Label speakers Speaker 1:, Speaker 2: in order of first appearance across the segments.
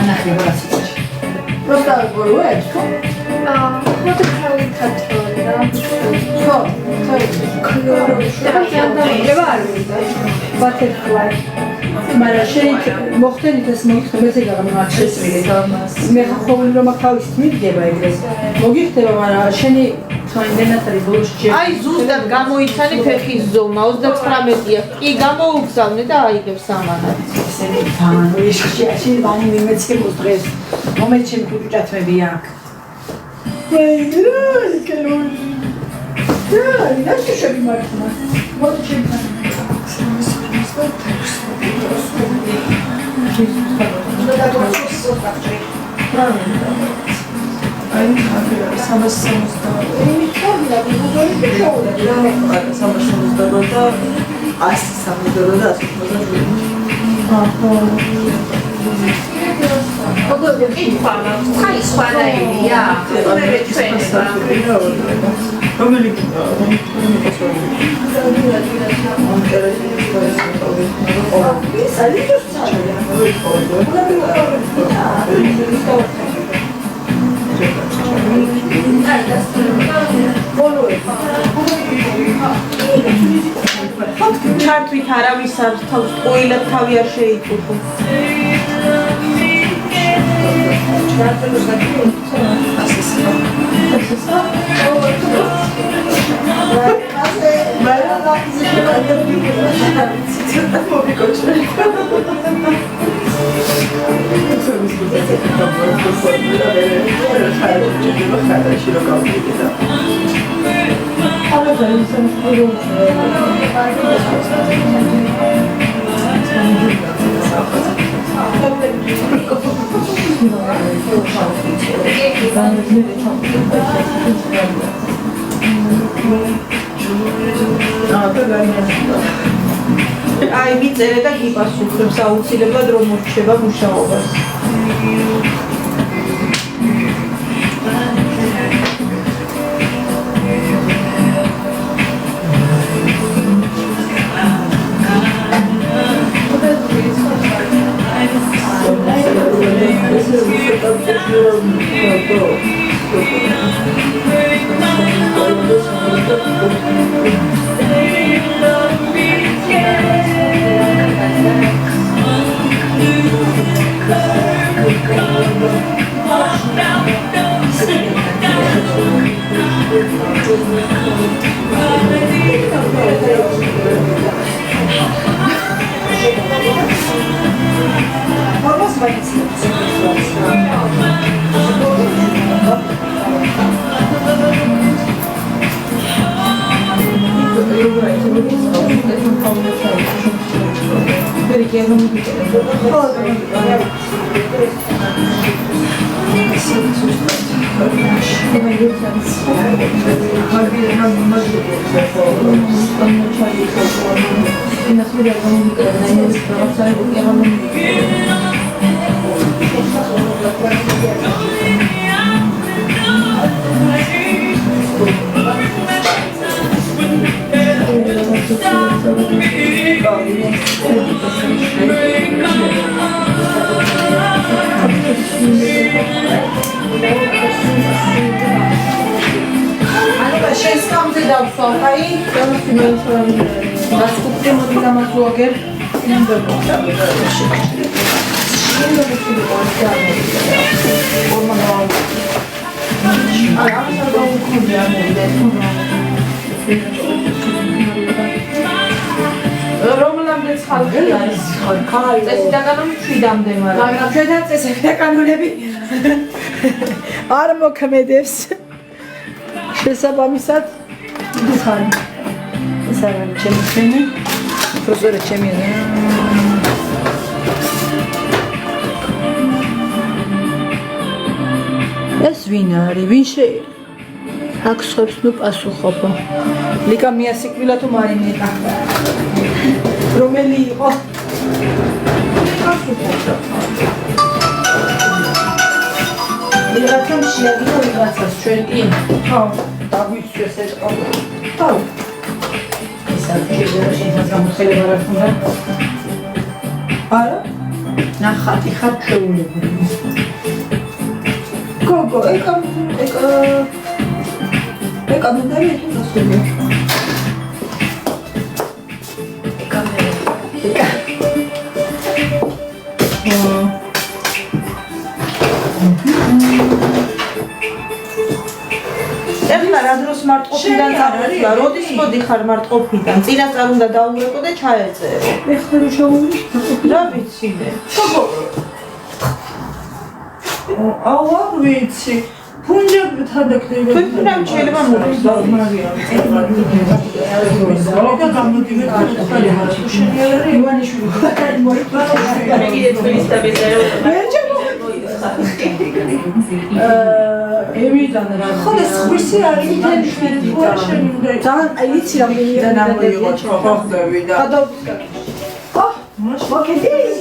Speaker 1: ანახლება რა სიტყვაში. Просто გორუებს ხო?
Speaker 2: ხოთი ხალი ქართულია.
Speaker 1: ხო,
Speaker 2: შეიძლება არ ვიდა. Butterfly.
Speaker 1: მაგრამ შეიძლება მოხდენით ეს მოიხდეთ ესე გამომაჩესრილი. მე ხხოვილი რომ აქავის მიდგება ეგრეს. მოგიხდება, მაგრამ შენი თვინდენად არის ბოლოს ჯერ.
Speaker 3: აი ზუსტად გამოიცანი ფეხის ზომა 39-ია. კი გამოუგზავნე და აიგებს ამანად.
Speaker 1: ესენი თან ისქიაში ვანი მიმეცემოს დღეს. მომეც ჩემი კუჭათმები აქ. ვეირა, იკელოი. და, ნახე შევი მარქნა. მოდი ჩემი
Speaker 3: ჩართვით არავის არ თავს ყოილად თავი არ შეიტყო. აი მიწერე და გიპასუხებს აუცილებლად რომ მორჩება მუშაობას. რომლამდეც ხალხი არის წესიდან გამომშვიდამდე,
Speaker 1: მაგრამ ჩვენთან წესები და კანონები არ მოქმედებს. შესაბამისად ხარ ეს არის ჩემი პროფესორი ჩემი ეს ვინ არის? ვინ აქ ხებს ნუ პასუხობა. ლიკა მიასიკვილა თუ მარინეტა. რომელი იყო? ვიღაცამ შეაგდო ვიღაცას ჩვენ კი? ხო, დაგვიწეს ეს ყო. ხო. ეს არის შეიძლება გამოხელება რა თქმა უნდა. არა? ნახატი ხარ შეულებრივი.
Speaker 2: გოგო, ეკა მენდარი ეთუზასული.
Speaker 3: ეხლა რა დროს მარტყოფიდან წავიდა? როდის მოდიხარ მარტყოფიდან? წინასწარ უნდა დაუბრეკო და ჩაეწერო.
Speaker 1: ეხლა რო შევული.
Speaker 3: რა ვიცი მე?
Speaker 2: აუ არ ვიცი. ფუნჯებთან და ქლებთან.
Speaker 3: თვითონ შეიძლება მოდის.
Speaker 2: და გამოდივე ხალხი შენიერი ივანიშვილი.
Speaker 1: ევიდან რა.
Speaker 2: ხოლე სხვისი არის თელიშვილი თუ არ შენივრე.
Speaker 1: ძალიან აი იცი რამდენი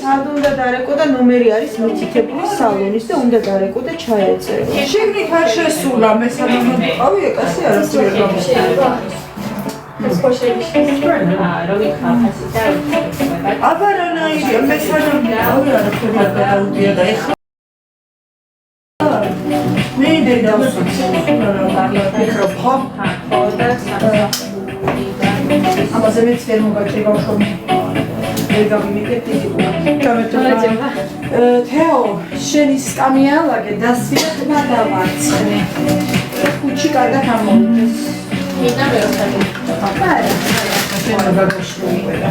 Speaker 3: სად უნდა დარეკო და ნომერი არის მითითებული სალონის და უნდა დარეკო და ჩაეწერო.
Speaker 2: შეგნით არ შესულა მესამე მოდიყავი ეკასი არასდროს გამოსულა. აბარანაირია მესამე მოდიყავი არაფერი არ დაუდია და ეხლა მე მიკროფონ
Speaker 1: ამაზე მეც ვერ მოგაჭრი ბავშვები. ვერ გამიმიგეთ ტიპიკა. თეო, შენი სკამია ლაგე დასვია და დავარცხნე. უჩი კარგად ამოვიდეს.
Speaker 3: ინა ვერ ხარ.
Speaker 1: აბარა. შენ გაგოშლი ყველა.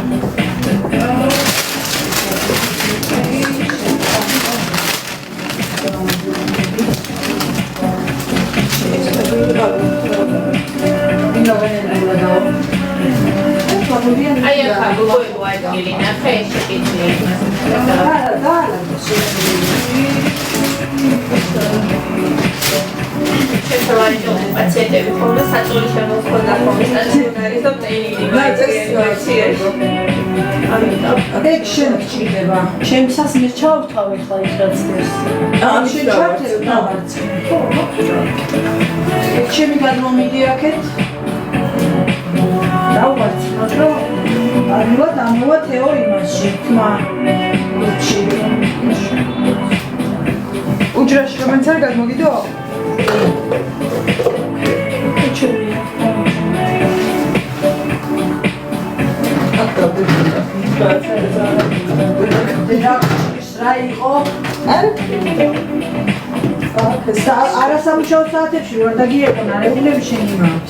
Speaker 4: Ai ახლა გოგოებო ადგილინა ფეში კითხი. შეთავარი პაციენტები ხოლმე საწოლი შემოხდა ხოლმე სტაციონარის და
Speaker 1: ეგ შენ გჭირდება. ჩემისას მე ჩავთავ ეხლა ის რაც დევს. შენ ჩავთერ დავარცხე. ეგ ჩემი გადმომიდი აქეთ. დავარცხე, მაგრამ ამოვა ამოვა თეო იმაში თმა.
Speaker 2: უჯრაში რომელიც არ გადმოგიდო?
Speaker 1: რა იყო? არასამუშაო საათებში ვარ და გიეყონა რეგულები შენიმავთ.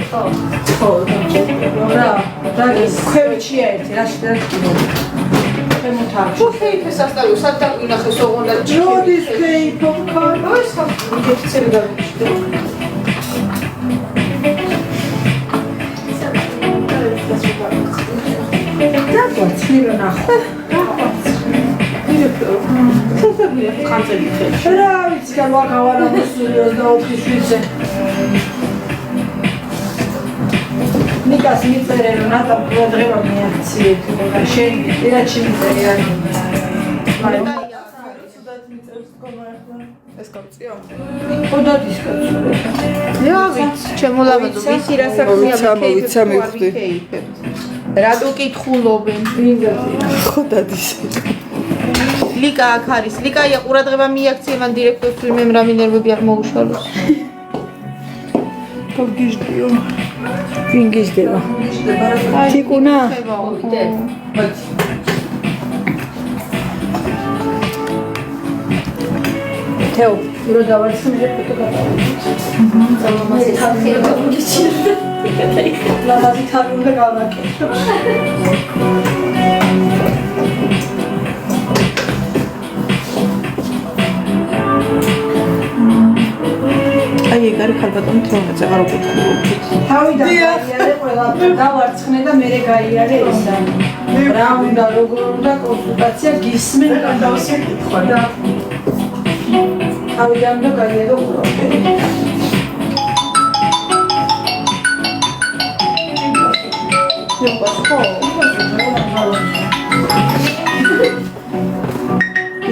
Speaker 1: ხო, რა, ქვევიჩია ერთი, რა შეიძლება
Speaker 3: თუ ფეიფეს ასწავლო, სად დაგვინახეს ოღონდ
Speaker 1: როდის ფეიფო ქარო
Speaker 3: ეს გეცები გავიჩნდა.
Speaker 1: დაგვაცნი რა ნახო.
Speaker 3: ხანწები ხელში.
Speaker 1: რა ვიცი, გავაგავარ ამოსული 24-ზე. ნიკას მიწერე რომ ნატა პროგრამა მიაქციეთ და შენ ერთში მიწერე რა.
Speaker 2: ეს კაცია.
Speaker 1: ხოდადის კაცო.
Speaker 3: რა ვიცი, ჩემოლაბადო, ვიცი რა საქმეა
Speaker 2: მივხვდი.
Speaker 3: რატო კითხულობენ?
Speaker 2: ხოდადის.
Speaker 3: ლიკა აქ არის. ლიკაია ყურადღება მიაქცია მან დირექტორს ვინმე რამე ნერვები არ მოუშალოს.
Speaker 2: გიჟდიო.
Speaker 1: ვინ გიჟდება? თიკუნა. თეო, რო დავარცხნე ფოტო გადავიდეთ. ლამაზი თავი გავაკეთე. ლამაზი თავი უნდა გავაკეთე.
Speaker 3: აი ეგ არის ხალბატონი თეონაძე არ უკითხულობთ.
Speaker 1: თავიდან გაიარე ყველაფერი დავარცხნე და მე გაიარე ისა. რა უნდა როგორ უნდა კონსულტაცია გისმენ გადავსეკითხვა და თავიდან და გაიარე ყველაფერი.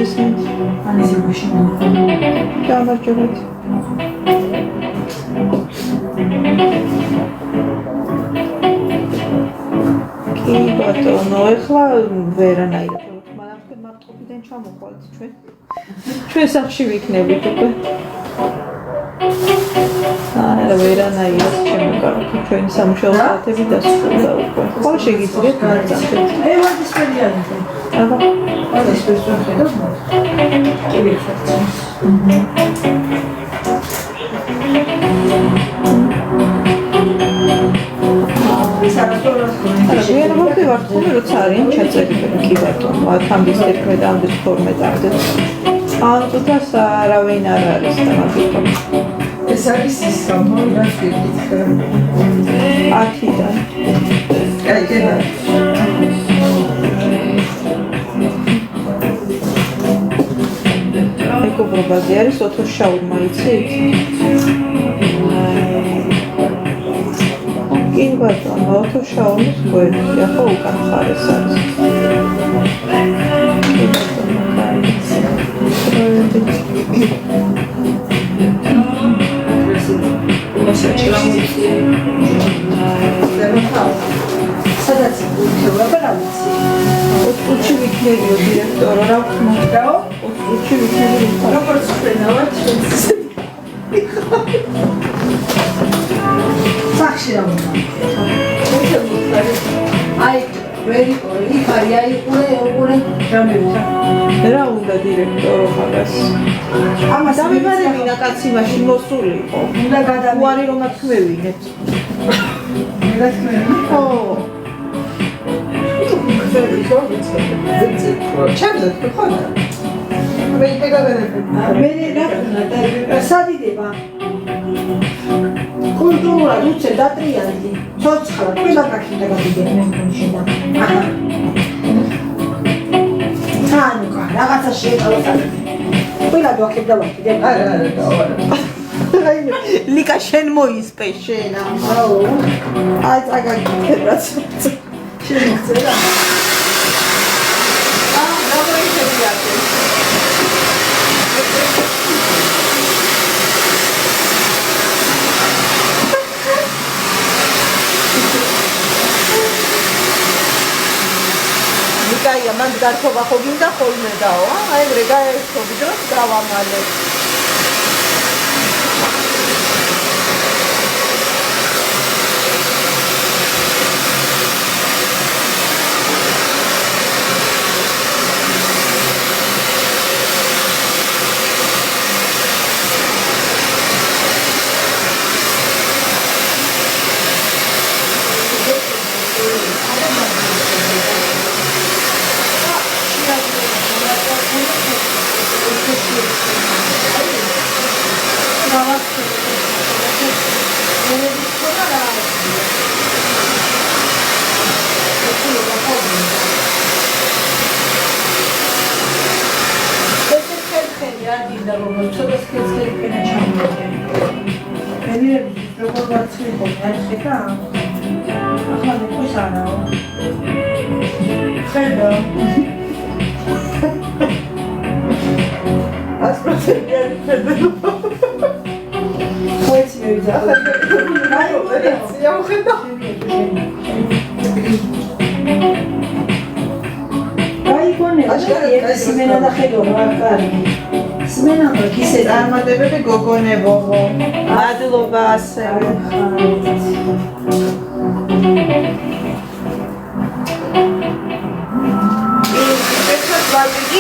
Speaker 3: ისინი
Speaker 1: ანიზი მაშინ
Speaker 3: გამარჯობათ. კი ბატონო, ეხლა ვერანაირად ჩამოყვალთ ჩვენ. ჩვენ სახში ვიქნებით უკვე. არა ვერანაირად შემოკარგეთ ჩვენი სამუშაო საათები დასრულდა უკვე. ხოლო შეგიძლიათ მოგწამთ.
Speaker 1: ვარდისფერი არის.
Speaker 3: აბა,
Speaker 1: ვარდისფერს ვერ ხედავ. კი ვიხარცე.
Speaker 3: ვერაფერი ვარ ხოლმე როცა არიან ჩაწერილი კი ბატონო 10-ის 11-ამდე 12-ამდე ანტუთას არავინ არ არის და მაგითო
Speaker 2: ეს არის ის გამორაც ვიკითხე
Speaker 3: 10-დან
Speaker 2: აი დედა
Speaker 3: მეგობრობაზე არის ოთოს შაურმა იცით? კი ბატონო, ოთოს შაურმის გვერდში, ახლა უკან მხარეს არის. კი ბატონო,
Speaker 1: სადაც უთხევრა და რა ვიცი.
Speaker 3: 20 წუთში ვიქნებიო დირექტორო, რა ვქნაო? 20 წუთში ვიქნებიო.
Speaker 1: როგორც ვფრენავად სახში რა უნდა. აი ვერი იქ არის აი უყურე რამეა.
Speaker 3: რა უნდა დირექტორო ხალას?
Speaker 1: ამას
Speaker 3: დამებარებინა კაცი მაშინ მოსული იყო.
Speaker 1: უნდა გადავი.
Speaker 3: უარი რომ ათქმევინეთ.
Speaker 1: რა თქმა უნდა.
Speaker 3: ხო.
Speaker 2: ჩამზე ხო და მე იგეგმებები
Speaker 1: მე რა და სადიდება კულტურულად უცე დატრიანდი ცოცხლა ყველა კაცი დაგიდნენ მაშინა აჰა თანუკა რაღაცა შეეყავდა ყველა გვაქებდა ვაკიდე
Speaker 2: არა
Speaker 3: ლიკა შენ მოისპე შენა
Speaker 1: აუ
Speaker 3: აი წაგაგიქებაც
Speaker 1: შემოწერა
Speaker 3: ლიკაია მან გართობა ხო გინდა ხოლმე დაო აი ეგრე გაერთობი დროს დავამალე
Speaker 1: სმენა და ხედო რა კარგი სმენა და ისე
Speaker 3: წარმატებები გოგონებო მადლობა ასევე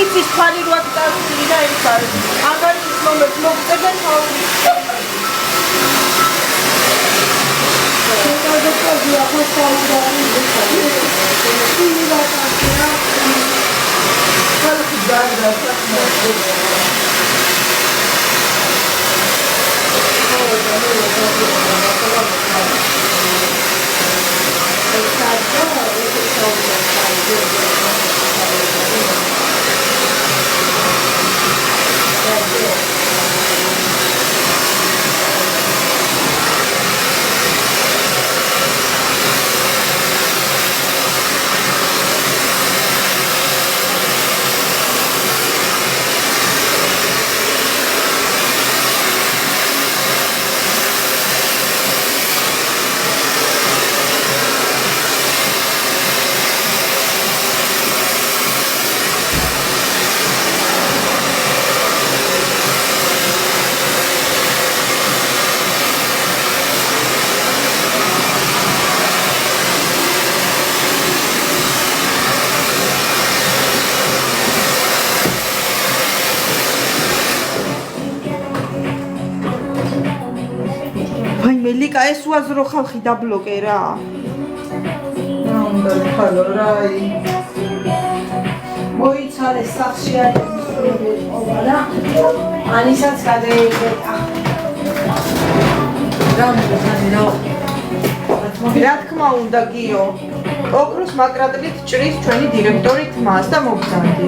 Speaker 3: იცის ფალი როაც წარსული და ის არის ანგარიშის მომენტ მოგწებენ თავი ნიკა ეს უაზრო ხალხი დაბლოკერა.
Speaker 1: რა უნდა ვიხარო რა მოიცალე სახში არის ყოველა ანისაც გადაიღება რა
Speaker 3: რა თქმა უნდა გიო ოქროს მაკრატლით ჭრის ჩვენი დირექტორი თმას და მოგზავნდი.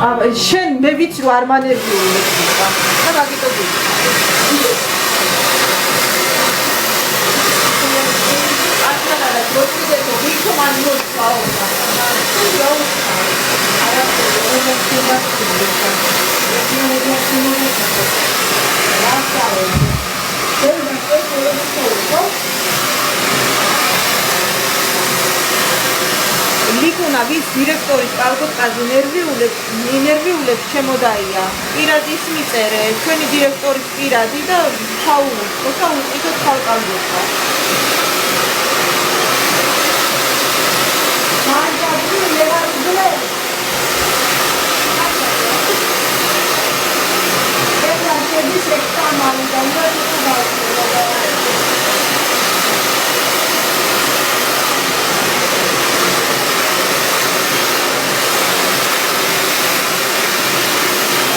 Speaker 3: შენ მე ვიცი რომ არ მანერვიულებ და მაგიტო ლიკუნა ვის დირექტორის პალკოტკაზე ნერვიულებს შემოდაია. პირადის მიწერე, ჩვენი დირექტორის პირადი და ჩაუუწყო და უყიდოთ ხალხალგოხა.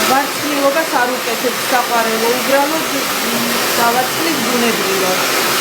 Speaker 3: ვარცხნილობას არ უკეთებს საყვარელო, უბრალოდ დავაწყლის ბუნებრივად.